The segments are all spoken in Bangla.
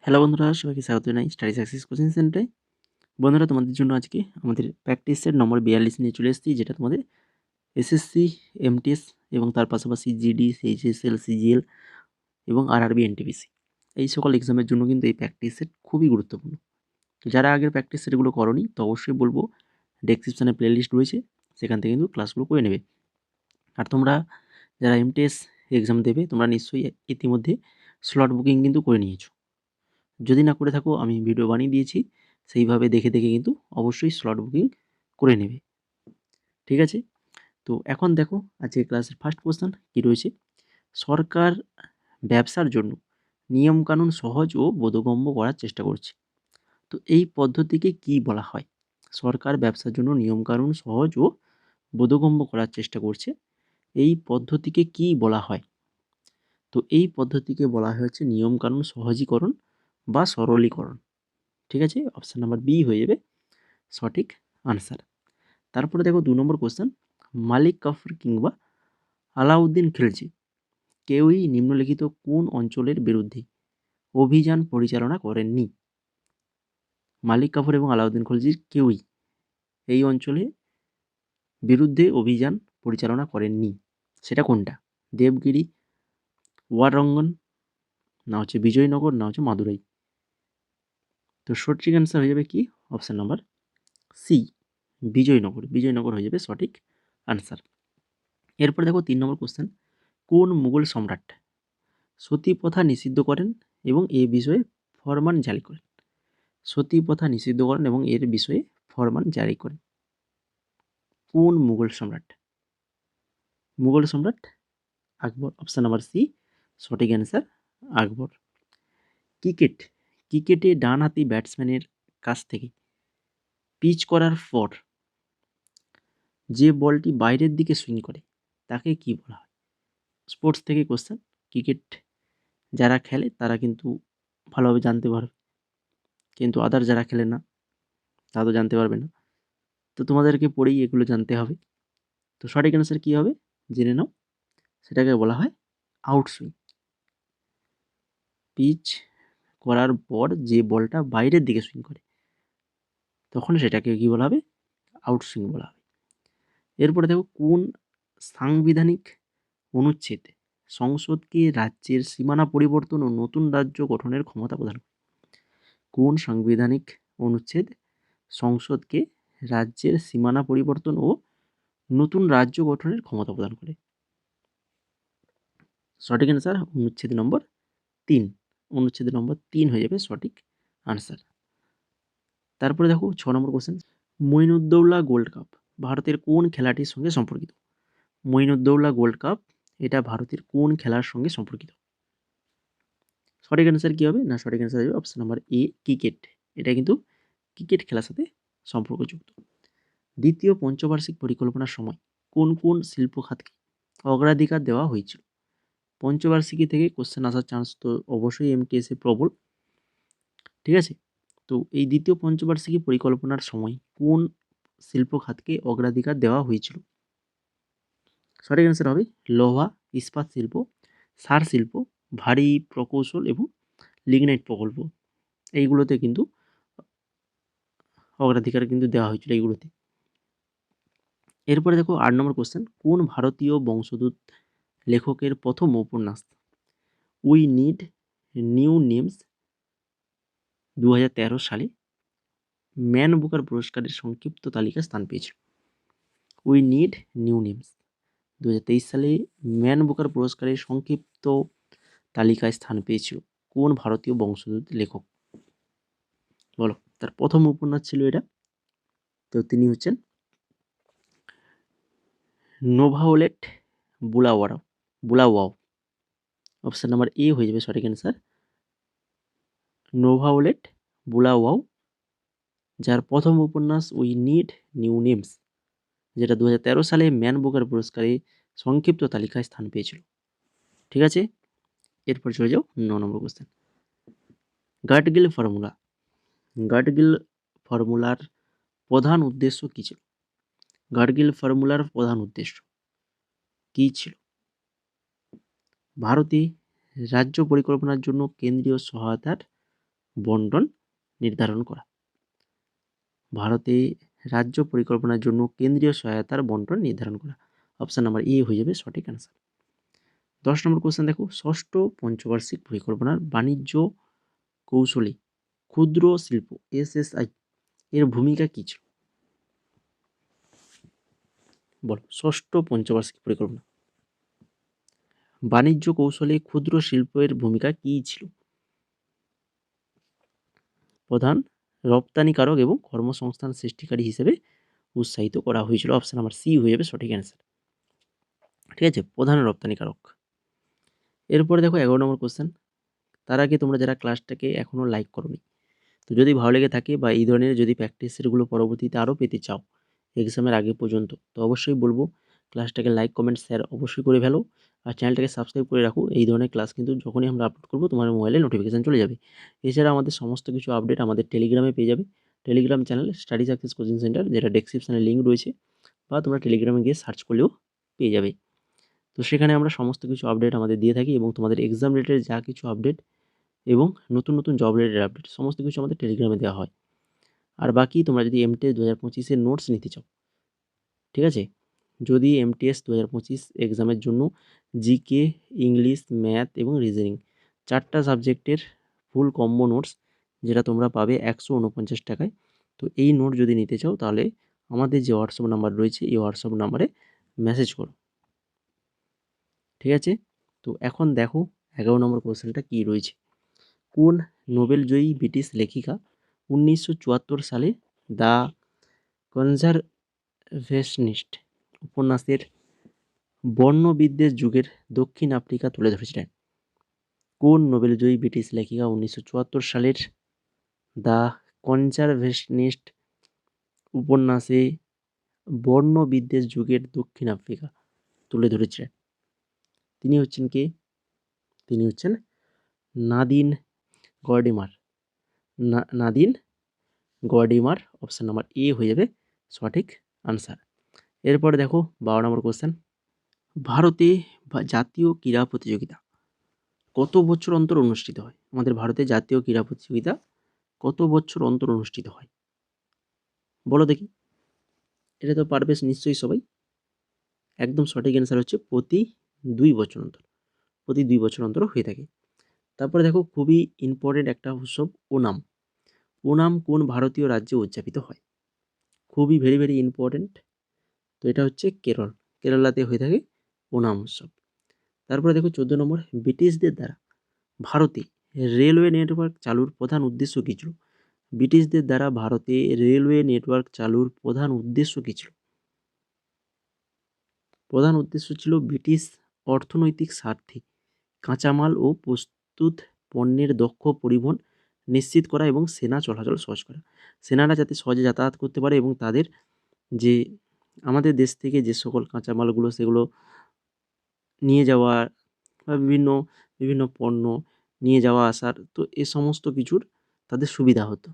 হ্যালো বন্ধুরা, সবাইকে স্বাগত জানাই স্টাডি সাকসেস কোচিং সেন্টারে। বন্ধুরা, তোমাদের জন্য আজকে আমাদের প্র্যাকটিস সেট নম্বর 42 নিয়ে চলে এসেছি, যেটা তোমাদের এসএসসি, এমটিএস এবং তার পাশাপাশি জিডি, এইচএসএল, সিজিএল এবং আরআরবি, এনটিপিসি এই সকল এক্সামের জন্য কিন্তু এই প্র্যাকটিস সেট খুবই গুরুত্বপূর্ণ। তো যারা আগের প্র্যাকটিস সেটগুলো করোনি, তো অবশ্যই বলবো ডেসক্রিপশনে প্লেলিস্ট রয়েছে, সেখান থেকে কিন্তু ক্লাসগুলো করে নেবে। আর তোমরা যারা এমটিএস এক্সাম দেবে, তোমরা নিশ্চয়ই ইতিমধ্যে স্লট বুকিং কিন্তু করে নিয়েছো। যদি না করে থাকো, আমি ভিডিও বানিয়ে দিয়েছি, সেইভাবে দেখে দেখে কিন্তু অবশ্যই স্লট বুকিং করে নেবে। ঠিক আছে, তো এখন দেখো আজকে ক্লাসের ফার্স্ট কোশ্চেন কী রয়েছে। সরকার ব্যবসার জন্য নিয়মকানুন সহজ ও বোধগম্য করার চেষ্টা করছে, তো এই পদ্ধতিকে কি বলা হয়? সরকার ব্যবসার জন্য নিয়মকানুন সহজ ও বোধগম্য করার চেষ্টা করছে, এই পদ্ধতিকে কি বলা হয়? তো এই পদ্ধতিকে বলা হয়েছে নিয়মকানুন সহজীকরণ বা সরলীকরণ। ঠিক আছে, অপশান নাম্বার বি হয়ে যাবে সঠিক আনসার। তারপরে দেখো 2 নম্বর কোশ্চেন, মালিক কাফর কিংবা আলাউদ্দিন খিলজি কেউই নিম্নলিখিত কোন অঞ্চলের বিরুদ্ধে অভিযান পরিচালনা করেননি? মালিক কাফর এবং আলাউদ্দিন খিলজির কেউই এই অঞ্চলে বিরুদ্ধে অভিযান পরিচালনা করেননি। সেটা কোনটা? দেবগিরি, ওয়ারঙ্গন, না হচ্ছে বিজয়নগর, না হচ্ছে মাদুরাই। তো সঠিক অ্যান্সার হয়ে যাবে কি? Option number C, Vijayanagar. Vijayanagar হয়ে যাবে সঠিক আনসার। এরপর দেখো 3 নম্বর কোশ্চেন, কোন মুঘল সম্রাট সতী প্রথা নিষিদ্ধ করেন এবং এ বিষয়ে ফরমান জারি করেন? সতী প্রথা নিষিদ্ধ করেন এবং এর বিষয়ে ফরমান জারি করেন কোন মুঘল সম্রাট? মুঘল সম্রাট আকবর। অপশান নাম্বার সি সঠিক অ্যান্সার, আকবর। ক্রিকেটে ডানহাতি ব্যাটসম্যানের কাছ থেকে পিচ করার পর যে বলটি বাইরের দিকে সুইং করে তাকে কি বলা হয়? স্পোর্টস থেকে কোশ্চেন, ক্রিকেট যারা খেলে তারা কিন্তু ভালোভাবে জানতে পারবে, কিন্তু আদার যারা খেলে না তারা তো জানতে পারবে না। তো তোমাদেরকে পড়েই এগুলো জানতে হবে। তো সঠিক অ্যান্সার কী হবে জেনে নাও, সেটাকে বলা হয় আউটসুইং। পিচ করার পর যে বলটা বাইরের দিকে সুইং করে তখন সেটাকে কী বলা হবে? আউটসুইং বলা হবে। এরপরে দেখো, কোন সাংবিধানিক অনুচ্ছেদ সংসদকে রাজ্যের সীমানা পরিবর্তন ও নতুন রাজ্য গঠনের ক্ষমতা প্রদান করে? কোন সাংবিধানিক অনুচ্ছেদ সংসদকে রাজ্যের সীমানা পরিবর্তন ও নতুন রাজ্য গঠনের ক্ষমতা প্রদান করে? সঠিক অ্যান্সার অনুচ্ছেদ নম্বর 3। অনুচ্ছেদ নম্বর 3 হয়ে যাবে সঠিক আনসার। তারপরে দেখো 6 নম্বর কোশ্চেন, মঈনুদ্দৌলা গোল্ড কাপ ভারতের কোন খেলাটির সঙ্গে সম্পর্কিত? মঈনুদ্দৌলা গোল্ড কাপ এটা ভারতের কোন খেলার সঙ্গে সম্পর্কিত? সঠিক অ্যান্সার কী হবে? না, সঠিক অ্যান্সার হবে অপশান নাম্বার এ, ক্রিকেট। এটা কিন্তু ক্রিকেট খেলার সাথে সম্পর্কযুক্ত। দ্বিতীয় পঞ্চবার্ষিক পরিকল্পনার সময় কোন কোন শিল্প খাতকে অগ্রাধিকার দেওয়া হয়েছিল? পঞ্চবার্ষিকী থেকে কোশ্চেন আসার চান্স তো অবশ্যই এমটিএসে প্রবল। ঠিক আছে, তো এই দ্বিতীয় পঞ্চবার্ষিকী পরিকল্পনার সময় কোন শিল্প খাতকে অগ্রাধিকার দেওয়া হয়েছিল? সঠিক অ্যান্সার হবে লোহা, ইস্পাত শিল্প, সার শিল্প, ভারী প্রকৌশল এবং লিগনাইট প্রকল্প। এইগুলোতে কিন্তু অগ্রাধিকার কিন্তু দেওয়া হয়েছিল এইগুলোতে। এরপরে দেখো 8 নম্বর কোশ্চেন, কোন ভারতীয় বংশোদ্ভূত লেখকের প্রথম উপন্যাস উই নিড নিউ নেমস 2013 সালে ম্যান বুকার পুরস্কারের সংক্ষিপ্ত তালিকায় স্থান পেয়েছিল? উই নিড নিউ নেমস 2023 সালে ম্যান বুকার পুরস্কারের সংক্ষিপ্ত তালিকায় স্থান পেয়েছিল কোন ভারতীয় বংশোদ্ভূত লেখক? বলো, তার প্রথম উপন্যাস ছিল এটা। তো তিনি হচ্ছেন নোভাওলেট বুলাওয়াও। অপশান নাম্বার এ হয়ে যাবে সঠিক অ্যান্সার, নোভাওলেট বুলাওয়াও, যার প্রথম উপন্যাস উই নিড নিউ নেমস, যেটা 2013 সালে ম্যান বুকার পুরস্কারে সংক্ষিপ্ত তালিকায় স্থান পেয়েছিল। ঠিক আছে, এরপর চলে যাও 9 নম্বর কোশ্চেন, গাটগিল ফর্মুলা। গাটগিল ফর্মুলার প্রধান উদ্দেশ্য কী ছিল? গাটগিল ফর্মুলার প্রধান উদ্দেশ্য কী ছিল? ভারতে রাজ্য পরিকল্পনার জন্য কেন্দ্রীয় সহায়তার বন্টন নির্ধারণ করা। ভারতে রাজ্য পরিকল্পনার জন্য কেন্দ্রীয় সহায়তার বন্টন নির্ধারণ করা। অপশান নাম্বার এ হয়ে যাবে সঠিক অ্যান্সার। 10 নম্বর কোশ্চেন দেখো, ষষ্ঠ পঞ্চবার্ষিক পরিকল্পনার বাণিজ্য কৌশলী ক্ষুদ্র শিল্প SSI এর ভূমিকা কী ছিল? বলো, ষষ্ঠ পঞ্চবার্ষিক পরিকল্পনা বাণিজ্য কৌশলে ক্ষুদ্র শিল্পের ভূমিকা কী ছিল? প্রধান রপ্তানিকারক এবং কর্মসংস্থান সৃষ্টিকারী হিসেবে উৎসাহিত করা হয়েছিল। অপশান নাম্বার সি হয়ে যাবে সঠিক অ্যান্সার। ঠিক আছে, প্রধান রপ্তানিকারক। এরপরে দেখো 11 নম্বর কোশ্চেন। তার আগে তোমরা যারা ক্লাসটাকে এখনও লাইক করোনি, তো যদি ভালো লেগে থাকে বা এই ধরনের যদি প্র্যাকটিস সেটগুলো পরবর্তীতে আরও পেতে চাও এক্সামের আগে পর্যন্ত, তো অবশ্যই বলবো ক্লাসটাকে লাইক কমেন্ট শেয়ার অবশ্যই করে ফেলো, আর চ্যানেলটাকে সাবস্ক্রাইব করে রাখো। এই ধরনের ক্লাস কিন্তু যখনই আমরা আপলোড করবো তোমার মোবাইলে নোটিফিকেশান চলে যাবে। এছাড়া আমাদের সমস্ত কিছু আপডেট আমাদের টেলিগ্রামে পেয়ে যাবে। Telegram channel study success coaching centre, যেটা ডেসক্রিপশানে লিঙ্ক রয়েছে, বা তোমরা টেলিগ্রামে গিয়ে সার্চ করলেও পেয়ে যাবে। তো সেখানে আমরা সমস্ত কিছু আপডেট আমাদের দিয়ে থাকি, এবং তোমাদের এক্সাম রিলেটেড যা কিছু আপডেট এবং নতুন নতুন জব রিলেটেড আপডেট সমস্ত কিছু আমাদের টেলিগ্রামে দেওয়া হয়। আর বাকি তোমরা যদি এমটিএস 2025-এর নোটস নিতে চাও, ঠিক আছে, যদি এমটিএস 2025 এক্সামের জন্য জিকে, ইংলিশ, ম্যাথ এবং রিজনিং 4টা সাবজেক্টের ফুল কম্বো নোটস, যেটা তোমরা পাবে 149 টাকায়, তো এই নোট যদি নিতে চাও তাহলে আমাদের যে হোয়াটসঅ্যাপ নাম্বার রয়েছে এই হোয়াটসঅ্যাপ নাম্বারে মেসেজ করো। ঠিক আছে, তো এখন দেখো 11 নম্বর কোশ্চেনটা কী রয়েছে। কোন নোবেলজয়ী ব্রিটিশ লেখিকা 1974 সালে দ্য কনজারভেশনিস্ট উপন্যাসের বর্ণবিদ্বেষ যুগের দক্ষিণ আফ্রিকা তুলে ধরেছিলেন? কোন নোবেলজয়ী ব্রিটিশ লেখিকা 1974 সালের দ্য কনজারভেশনিস্ট উপন্যাসে বর্ণবিদ্বেষ যুগের দক্ষিণ আফ্রিকা তুলে ধরেছিলেন? তিনি হচ্ছেন কে? তিনি হচ্ছেন নাদিন গর্ডিমার। নাদিন গর্ডিমার। অপশান নাম্বার এ হয়ে যাবে সঠিক আনসার। এরপরে দেখো 12 নম্বর কোশ্চেন। ভারতে জাতীয় ক্রীড়া প্রতিযোগিতা কত বছর অন্তর অনুষ্ঠিত হয়? আমাদের ভারতে জাতীয় ক্রীড়া প্রতিযোগিতা কত বছর অন্তর অনুষ্ঠিত হয়? বলো দেখি। এটা তো পারবে নিশ্চয়ই সবাই। একদম সঠিক অ্যান্সার হচ্ছে প্রতি 2 বছর অন্তর। প্রতি 2 বছর অন্তর হয়ে থাকে। তারপরে দেখো খুবই ইম্পর্টেন্ট একটা উৎসব ওনাম। ওনাম কোন ভারতীয় রাজ্যে উদযাপিত হয়? খুবই ভেরি ভেরি ইম্পর্টেন্ট। তো এটা হচ্ছে কেরল, কেরালাতে হয়ে থাকে ওনাম উৎসব। তারপরে দেখো 14 নম্বর। ব্রিটিশদের দ্বারা ভারতে রেলওয়ে নেটওয়ার্ক চালুর প্রধান উদ্দেশ্য কী ছিল? ব্রিটিশদের দ্বারা ভারতে রেলওয়ে নেটওয়ার্ক চালুর প্রধান উদ্দেশ্য কী ছিল? প্রধান উদ্দেশ্য ছিল ব্রিটিশ অর্থনৈতিক স্বার্থে কাঁচামাল ও প্রস্তুত পণ্যের দক্ষ পরিবহন নিশ্চিত করা এবং সেনা চলাচল সহজ করা। সেনারা যাতে সহজে যাতায়াত করতে পারে এবং তাদের যে আমাদের দেশ থেকে যে সকল কাঁচামালগুলো সেগুলো নিয়ে যাওয়া বা বিভিন্ন বিভিন্ন পণ্য নিয়ে যাওয়া আসার, তো এ সমস্ত কিছুর তাদের সুবিধা হতো।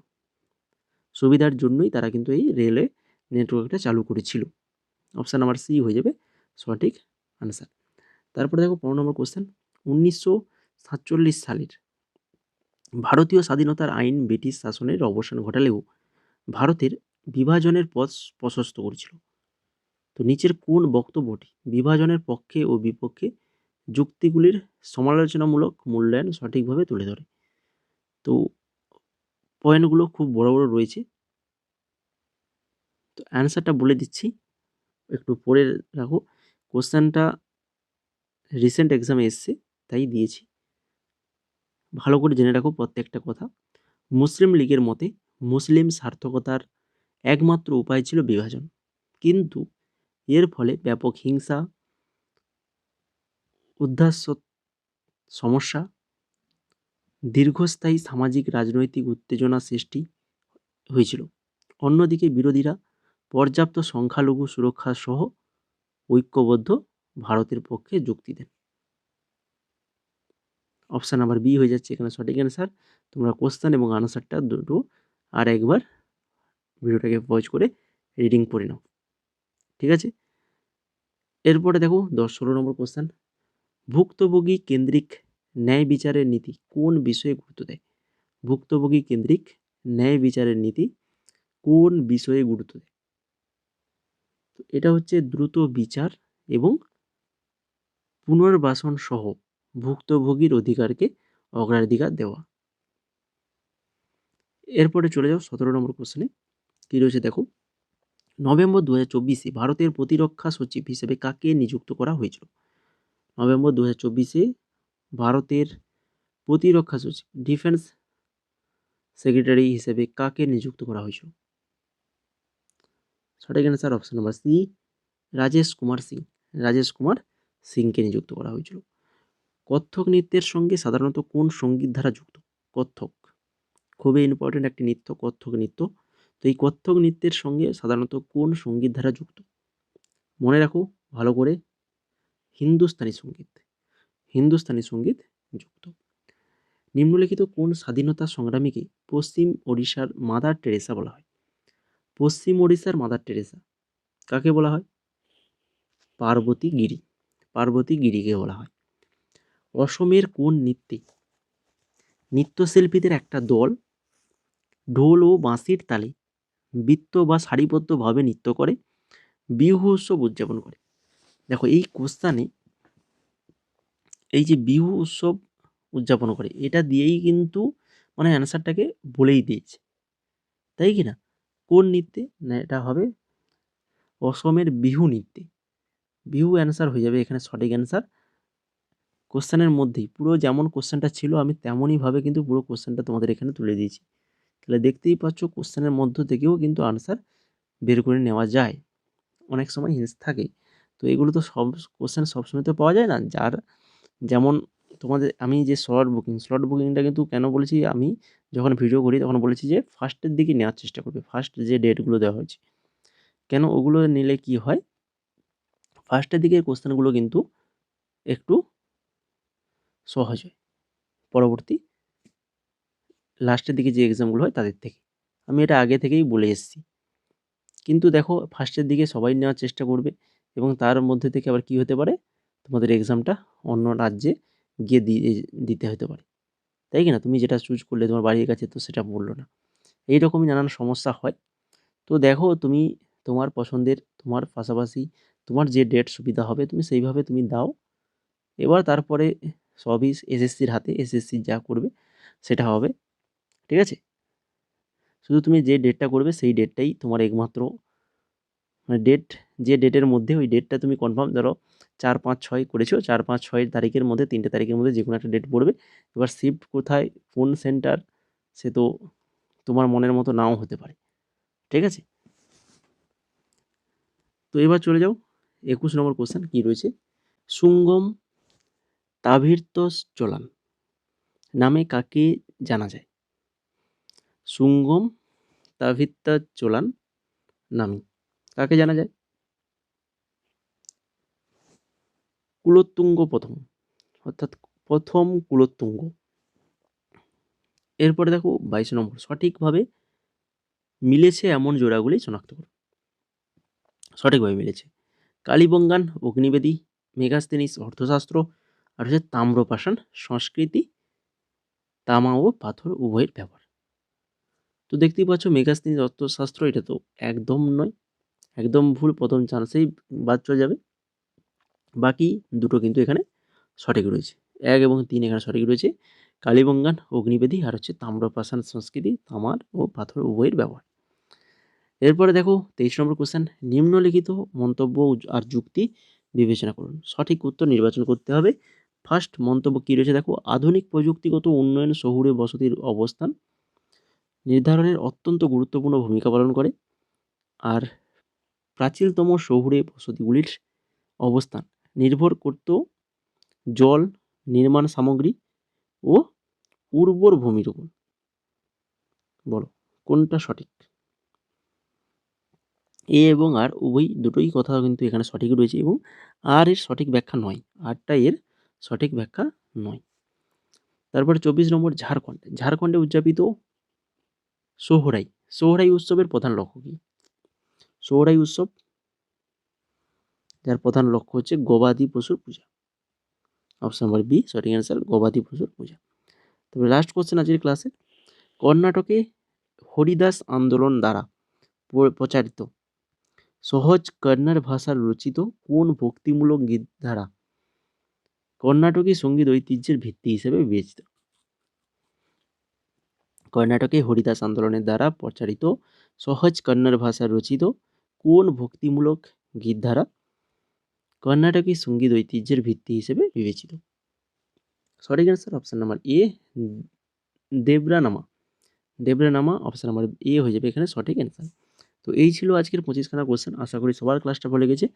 সুবিধার জন্যই তারা কিন্তু এই রেলওয়ে নেটওয়ার্কটা চালু করেছিল। অপশান নাম্বার সি হয়ে যাবে সঠিক আনসার। তারপরে দেখো 15 নম্বর কোশ্চেন। 1947 সালের ভারতীয় স্বাধীনতার আইন ব্রিটিশ শাসনের অবসান ঘটালেও ভারতের বিভাজনের পথ প্রশস্ত করেছিল। তো নিচের কোন বক্তব্যটি বিভাজনের পক্ষে ও বিপক্ষে যুক্তিগুলির সমালোচনামূলক মূল্যায়ন সঠিকভাবে তুলে ধরে? তো পয়েন্টগুলো খুব বড় বড় রয়েছে, তো অ্যান্সারটা বলে দিচ্ছি, একটু পড়ে রাখো। কোশ্চেনটা রিসেন্ট এক্সামে এসছে তাই দিয়েছি, ভালো করে জেনে রাখো প্রত্যেকটা কথা। মুসলিম লীগের মতে মুসলিম সার্থকতার একমাত্র উপায় ছিল বিভাজন, কিন্তু এর ফলে ব্যাপক হিংসা, উদ্ধাস্য সমস্যা, দীর্ঘস্থায়ী সামাজিক রাজনৈতিক উত্তেজনা সৃষ্টি হয়েছিল। অন্যদিকে বিরোধীরা পর্যাপ্ত সংখ্যালঘু সুরক্ষা সহ ঐক্যবদ্ধ ভারতের পক্ষে যুক্তি দেন। অপশান নাম্বার বি হয়ে যাচ্ছে এখানে সঠিক অ্যান্সার। তোমরা কোশ্চেন এবং আনসারটা দুটো আর একবার ভিডিওটাকে পজ করে রিডিং পড়ে নাও। ঠিক আছে, এরপরে দেখো 16 নম্বর কোশ্চেন। ভুক্তভোগী কেন্দ্রিক ন্যায় বিচারের নীতি কোন বিষয়ে গুরুত্ব দেয়? ভুক্তভোগী কেন্দ্রিক ন্যায় বিচারের নীতি কোন বিষয়ে গুরুত্ব দেয়? তো এটা হচ্ছে দ্রুত বিচার এবং পুনর্বাসন সহ ভুক্তভোগীর অধিকারকে অগ্রাধিকার দেওয়া। এরপরে চলে যাও 17 নম্বর কোশ্চেনে। কি রয়েছে দেখো, নভেম্বর 2024 ভারতের প্রতিরক্ষা সচিব হিসেবে কাকে নিযুক্ত করা হয়েছিল? নভেম্বর 2024 ভারতের প্রতিরক্ষা সচিব ডিফেন্স সেক্রেটারি হিসেবে কাকে নিযুক্ত করা হয়েছিল? সঠিক answer option number C, Rajesh Kumar Singh. Rajesh Kumar সিংকে নিযুক্ত করা হয়েছিল। কত্থক নৃত্যের সঙ্গে সাধারণত কোন সঙ্গীত ধারা যুক্ত? কত্থক খুবই ইম্পর্টেন্ট একটি নৃত্য, কত্থক নৃত্য। তো এই কত্থক নৃত্যের সঙ্গে সাধারণত কোন সঙ্গীত ধারা যুক্ত? মনে রাখো ভালো করে, হিন্দুস্তানি সঙ্গীত। হিন্দুস্তানি সঙ্গীত যুক্ত। নিম্নলিখিত কোন স্বাধীনতা সংগ্রামীকে পশ্চিম ওড়িশার মাদার টেরেসা বলা হয়? পশ্চিম ওড়িশার মাদার টেরেসা কাকে বলা হয়? পার্বতী গিরি। পার্বতী গিরিকে বলা হয়। অসমের কোন নৃত্যে নৃত্যশিল্পীদের একটা দল ঢোল ও বাঁশির তালে বৃত্ত বা সারিবদ্ধভাবে নৃত্য করে বিহু উৎসব উদযাপন করে? দেখো এই কোশ্চানে এই যে বিহু উৎসব উদযাপন করে এটা দিয়েই কিন্তু মানে অ্যান্সারটাকে বলেই দিয়েছে, তাই কি না? কোন নৃত্যে? না, এটা হবে অসমের বিহু নৃত্যে। বিহু অ্যান্সার হয়ে যাবে এখানে সঠিক অ্যান্সার। কোশ্চেনের মধ্যেই পুরো যেমন কোশ্চেনটা ছিল আমি তেমনইভাবে কিন্তু পুরো কোশ্চেনটা তোমাদের এখানে তুলে দিয়েছি। তাহলে দেখতেই পাচ্ছ কোশ্চেনের মধ্য থেকেও কিন্তু আনসার বের করে নেওয়া যায়। অনেক সময় হিন্টস থাকে, তো এগুলো তো সব কোশ্চেন সবসময় তো পাওয়া যায় না। যার যেমন তোমাদের আমি যে স্লট বুকিংটা কিন্তু কেন বলেছি, আমি যখন ভিডিও করি তখন বলেছি যে ফার্স্টের দিকে নেওয়ার চেষ্টা করবে, ফার্স্ট যে ডেটগুলো দেওয়া হয়েছে। কেন ওগুলো নিলে কি হয়, ফার্স্টের দিকের কোশ্চেনগুলো কিন্তু একটু সহজ হয় পরবর্তী লাস্টের দিকে যে এক্সামগুলো হয় তাদের থেকে। আমি এটা আগে থেকেই বলে এসেছি। কিন্তু দেখো ফার্স্টের দিকে সবাই নেওয়ার চেষ্টা করবে এবং তার মধ্যে থেকে আবার কি হতে পারে, তোমাদের এক্সামটা অন্য রাজ্যে গিয়ে দিতে হতে পারে, তাই কি না? তুমি যেটা চুজ করলে তোমার বাড়ির কাছে তো সেটা বললো না, এইরকমই নানান সমস্যা হয়। তো দেখো তুমি তোমার পছন্দের, তোমার পাশাপাশি তোমার যে ডেট সুবিধা হবে তুমি সেইভাবে তুমি দাও। এবার তারপরে সবই এসএসসির হাতে, এসএসসি যা করবে সেটা হবে, ঠিক আছে? শুধু তুমি যে ডেটটা করবে সেই ডেটটাই তোমার একমাত্র মানে ডেট, যে ডেটের মধ্যে ওই ডেটটা তুমি কনফার্ম, ধরো 4-5-6 করেছো, 4-5-6 তারিখের মধ্যে 3টে তারিখের মধ্যে যে কোনো একটা ডেট পড়বে। এবার শিফট কোথায়, কোন সেন্টার, সে তো তোমার মনের মতো নাও হতে পারে, ঠিক আছে? তো এবার চলে যাও 21 নম্বর কোশ্চেন কি রয়েছে, সুঙ্গম তাভির্তস চোলান নামে কাকে জানা যায়? সুঙ্গম তাভিত্তা চোলান নামে কাকে জানা যায়? কুলোত্তুঙ্গ প্রথম, অর্থাৎ প্রথম কুলোত্তুঙ্গ। এরপরে দেখো 22 নম্বর, সঠিকভাবে মিলেছে এমন জোড়াগুলি শনাক্ত করো। সঠিকভাবে মিলেছে কালীবঙ্গান অগ্নিবেদী, মেগাস্তেনিস অর্থশাস্ত্র, আর হচ্ছে তাম্রপাষাণ সংস্কৃতি, তামা ও পাথর উভয়ের ব্যবহার। তো দেখতেই পাচ্ছ মেগাস্তেনিস অর্থশাস্ত্র এটা তো একদম নয়, একদম ভুল, প্রথম চান্সেই বাদ চলে যাবে। বাকি দুটো কিন্তু এখানে সঠিক রয়েছে, 1 এবং 3 এখানে সঠিক রয়েছে। কালীবঙ্গান অগ্নিবেদী আর হচ্ছে তাম্রপাষাণ সংস্কৃতি, তামার ও পাথর উভয়ের ব্যবহার। এরপরে দেখো 23 নম্বর কোশ্চেন, নিম্নলিখিত মন্তব্য আর যুক্তি বিবেচনা করুন, সঠিক উত্তর নির্বাচন করতে হবে। ফার্স্ট মন্তব্য কি রয়েছে দেখো, আধুনিক প্রযুক্তিগত উন্নয়ন শহুরে বসতির অবস্থান নির্ধারণের অত্যন্ত গুরুত্বপূর্ণ ভূমিকা পালন করে। আর প্রাচীনতম শহুরে বসতিগুলির অবস্থান নির্ভর করত জল, নির্মাণ সামগ্রী ও উর্বর ভূমির উপর। বলো কোনটা সঠিক? এ এবং আর উভয় দুটোই কথা কিন্তু এখানে সঠিক রয়েছে এবং আর এর সঠিক ব্যাখ্যা নয়, আরটা এর সঠিক ব্যাখ্যা নয়। তারপরে 24 নম্বর, ঝাড়খণ্ডে উদযাপিত সোহরাই, সোহরাই উৎসবের প্রধান লক্ষ্য কি? সোহরাই উৎসব যার প্রধান লক্ষ্য হচ্ছে গবাদি পশুর পূজা। অপশন নাম্বার বি সঠিক অ্যান্সার, গবাদি পশুর পূজা। তবে লাস্ট কোশ্চেন আজকের ক্লাসে, কর্ণাটকে হরিদাস আন্দোলন দ্বারা প্রচারিত সহজ কন্নড় ভাষার রচিত কোন ভক্তিমূলক গীত ধারা কর্ণাটকী সঙ্গীত ঐতিহ্যের ভিত্তি হিসেবে বিবেচিত? কর্ণাটকে হরিদাস আন্দোলনের দ্বারা প্রচারিত সহজ কন্নড় ভাষায় রচিত কোন ভক্তিমূলক গীত ধারা কর্ণাটকী সঙ্গীত ঐতিহ্যের ভিত্তি হিসেবে বিবেচিত? সঠিক answer option number A, Devaranama. Devaranama option number A হয়ে যাবে এখানে সঠিক অ্যান্সার। তো এই ছিল আজকের 25খানা কোশ্চেন। আশা করি সবার ক্লাসটা ভালো লেগেছে।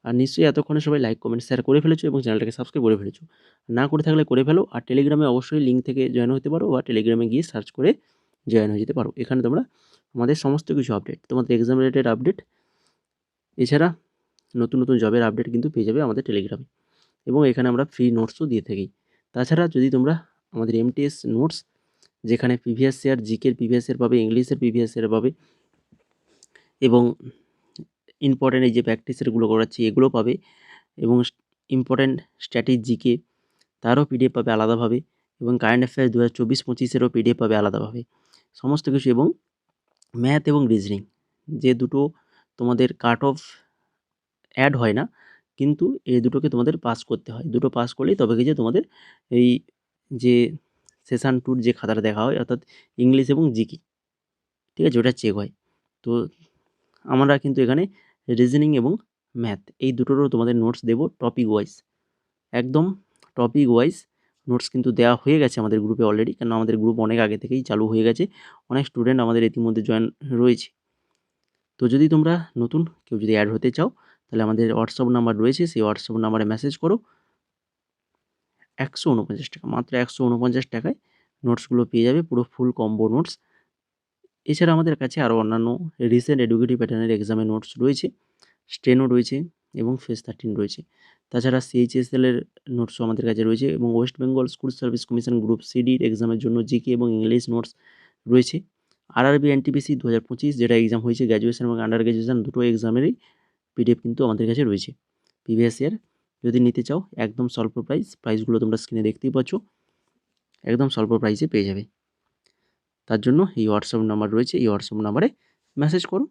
আর নিশ্চয়ই এতক্ষণে সবাই লাইক কমেন্ট শেয়ার করে ফেলেছো এবং চ্যানেলটাকে সাবস্ক্রাইব করে ফেলেছো। না করে থাকলে করে ফেলো। আর টেলিগ্রামে অবশ্যই লিঙ্ক থেকে জয়েন হতে পারো বা টেলিগ্রামে গিয়ে সার্চ করে জয়েন হয়ে যেতে পারো। এখানে তোমরা আমাদের সমস্ত কিছু আপডেট, তোমাদের এক্সাম রিলেটেড আপডেট, এছাড়া নতুন নতুন জবের আপডেট কিন্তু পেয়ে যাবে আমাদের টেলিগ্রামে। এবং এখানে আমরা ফ্রি নোটসও দিয়ে থাকি। তাছাড়া যদি তোমরা আমাদের এমটিএস নোটস, যেখানে প্রিভিয়াস ইয়ার জিকের প্রিভিয়াস ইয়ার পাবে, ইংলিশের প্রিভিয়াস ইয়ার পাবে এবং ইম্পর্টেন্ট এই যে প্র্যাকটিসেরগুলো করাচ্ছি এগুলো পাবে এবং ইম্পর্টেন্ট স্ট্যাটিক জিকে তারও পিডিএফ পাবে আলাদাভাবে এবং কারেন্ট অ্যাফেয়ার্স 2024-25-এরও পিডিএফ পাবে আলাদাভাবে সমস্ত কিছু। এবং ম্যাথ এবং রিজনিং যে দুটো তোমাদের কাট অফ অ্যাড হয় না, কিন্তু এই দুটোকে তোমাদের পাস করতে হয়। দুটো পাস করলেই তবে কি যে তোমাদের এই যে সেশন 2 যে খাতাটা দেখা হয় অর্থাৎ ইংলিশ এবং জিকে, ঠিক আছে, ওটা চেক হয়। তো আমরা কিন্তু এখানে রিজনিং এবং ম্যাথ এই দুটোরও তোমাদের নোটস দেবো টপিক ওয়াইজ, একদম টপিক ওয়াইজ নোটস কিন্তু দেওয়া হয়ে গেছে আমাদের গ্রুপে অলরেডি, কেন আমাদের গ্রুপ অনেক আগে থেকেই চালু হয়ে গেছে, অনেক স্টুডেন্ট আমাদের ইতিমধ্যে জয়েন রয়েছে। তো যদি তোমরা নতুন কেউ যদি অ্যাড হতে চাও তাহলে আমাদের হোয়াটসঅ্যাপ নাম্বার রয়েছে, সেই হোয়াটসঅ্যাপ নাম্বারে মেসেজ করো। 149 টাকা, মাত্র 149 টাকায় নোটসগুলো পেয়ে যাবে, পুরো ফুল কম্বো নোটস। এছাড়া আমাদের কাছে আরও অন্যান্য রিসেন্ট এডুকেটিভ প্যাটার্নের এক্সামের নোটস রয়েছে, স্টেনো রয়েছে এবং ফেজ 13 রয়েছে। তাছাড়া সিএইচএসএল এর নোটসও আমাদের কাছে রয়েছে এবং West Bengal school service commission group সিডির এক্সামের জন্য জিকে এবং ইংলিশ নোটস রয়েছে। আরআরবি এনটিপিসি 2025 যেটা এক্সাম হয়েছে গ্র্যাজুয়েশন এবং আন্ডার গ্র্যাজুয়েশন দুটো এক্সামেরই পিডিএফ কিন্তু আমাদের কাছে রয়েছে। প্রিভিয়াস ইয়ার যদি নিতে চাও একদম স্বল্প প্রাইসগুলো তোমরা স্ক্রিনে দেখতেই পাচ্ছ, একদম স্বল্প প্রাইসে পেয়ে যাবে। তার জন্য এই হোয়াটসঅ্যাপ নাম্বার রয়েছে, এই হোয়াটসঅ্যাপ নাম্বারে মেসেজ করো।